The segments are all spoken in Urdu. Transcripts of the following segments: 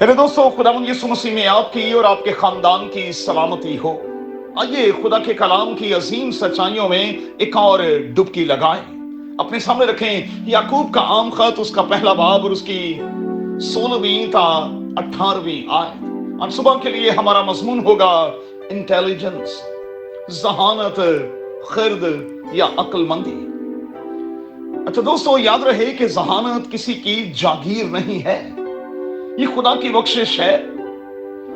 میرے دوستو، خداوند یسوع مسیح میں آپ کی اور آپ کے خاندان کی سلامتی ہو۔ آئیے خدا کے کلام کی عظیم سچائیوں میں ایک اور ڈبکی لگائیں۔ اپنے سامنے رکھیں یعقوب کا عام خط، اس کا پہلا باب اور اس کی 16ویں تا 18ویں آیت۔ آج صبح کے لیے ہمارا مضمون ہوگا انٹیلیجنس، ذہانت، خرد یا عقل مندی۔ اچھا دوستو، یاد رہے کہ ذہانت کسی کی جاگیر نہیں ہے، یہ خدا کی بخشش ہے،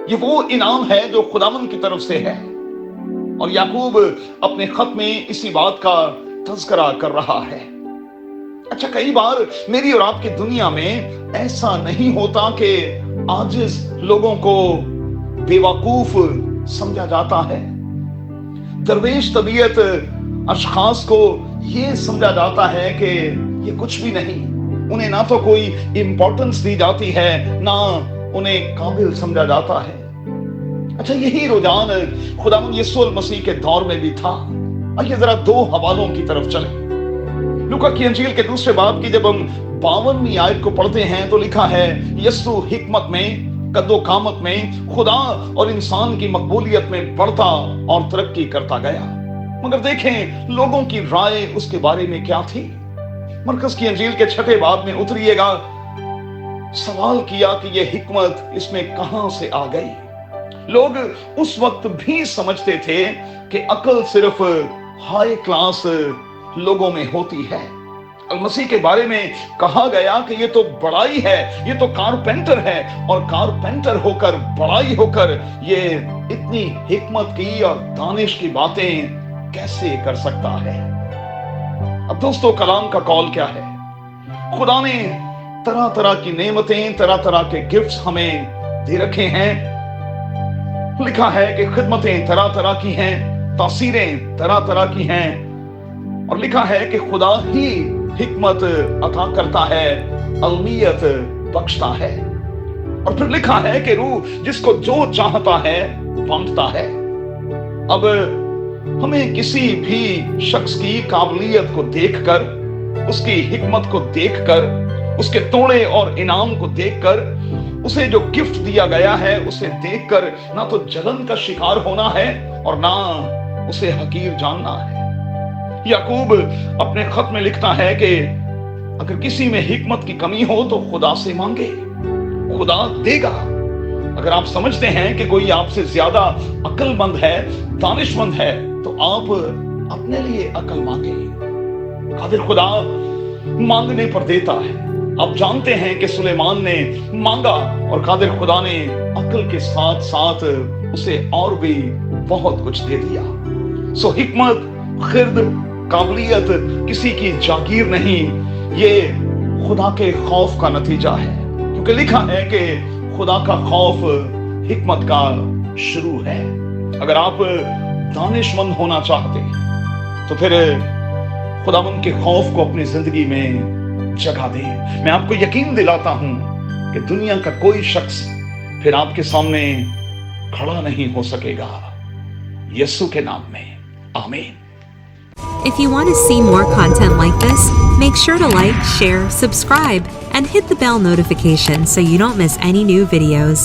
یہ وہ انعام ہے جو خداوند کی طرف سے ہے۔ اور یعقوب اپنے خط میں اسی بات کا تذکرہ کر رہا ہے۔ اچھا، کئی بار میری اور آپ کی دنیا میں ایسا نہیں ہوتا کہ عاجز لوگوں کو بیوقوف سمجھا جاتا ہے، درویش طبیعت اشخاص کو یہ سمجھا جاتا ہے کہ یہ کچھ بھی نہیں، انہیں نہ تو کوئی امپورٹنس دی جاتی ہے، نہ انہیں قابل سمجھا جاتا ہے۔ اچھا، یہی رجحان خداوند یسوع مسیح کے دور میں بھی تھا۔ آئیے ذرا دو حوالوں کی طرف چلیں۔ لوکا کی انجیل کے دوسرے باب کی جب ہم 52ویں آیت کو پڑھتے ہیں تو لکھا ہے، یسوع حکمت میں، قد و قامت میں، خدا اور انسان کی مقبولیت میں بڑھتا اور ترقی کرتا گیا۔ مگر دیکھیں لوگوں کی رائے اس کے بارے میں کیا تھی۔ مرکز کی انجیل کے 6 باب میں اتریے گا، سوال کیا کہ یہ حکمت اس میں کہاں سے آ گئی۔ لوگ اس وقت بھی سمجھتے تھے کہ عقل صرف ہائی کلاس لوگوں میں ہوتی ہے۔ المسیح کے بارے میں کہا گیا کہ یہ تو بڑائی ہے، یہ تو کارپینٹر ہے، اور کارپینٹر ہو کر، بڑائی ہو کر یہ اتنی حکمت کی اور دانش کی باتیں کیسے کر سکتا ہے۔ اب دوستو، کلام کا کال کیا ہے؟ خدا نے طرح طرح کی نعمتیں، طرح طرح کے گفٹس ہمیں دے رکھے ہیں۔ لکھا ہے کہ خدمتیں طرح طرح کی ہیں، تاثیریں طرح طرح کی ہیں، اور لکھا ہے کہ خدا ہی حکمت عطا کرتا ہے، علمیت بخشتا ہے، اور پھر لکھا ہے کہ روح جس کو جو چاہتا ہے بانٹتا ہے۔ اب ہمیں کسی بھی شخص کی قابلیت کو دیکھ کر، اس کی حکمت کو دیکھ کر، اس کے توڑے اور انعام کو دیکھ کر، اسے جو گفٹ دیا گیا ہے اسے دیکھ کر نہ تو جلن کا شکار ہونا ہے اور نہ اسے حقیر جاننا ہے۔ یعقوب اپنے خط میں لکھتا ہے کہ اگر کسی میں حکمت کی کمی ہو تو خدا سے مانگے، خدا دے گا۔ اگر آپ سمجھتے ہیں کہ کوئی آپ سے زیادہ عقل مند ہے، دانش مند ہے، تو آپ اپنے لیے عقل مانگیں۔ قادر خدا مانگنے پر دیتا ہے۔ آپ جانتے ہیں کہ سلیمان نے مانگا اور قادر خدا نے عقل کے ساتھ ساتھ اسے اور بھی بہت کچھ دے دیا۔ سو حکمت، خرد، قابلیت کسی کی جاگیر نہیں، یہ خدا کے خوف کا نتیجہ ہے، کیونکہ لکھا ہے کہ خدا کا خوف حکمت کا شروع ہے۔ اگر آپ دانش مند ہونا چاہتے تو پھر خداوند کے خوف کو اپنی زندگی میں جگہ دیں۔ میں آپ کو یقین دلاتا ہوں کہ دنیا کا کوئی شخص پھر آپ کے سامنے کھڑا نہیں ہو سکے گا، یسوع کے نام میں، آمین۔ If you want to see more content like this, make sure to like, share, subscribe, and hit the bell notification so you don't miss any new videos.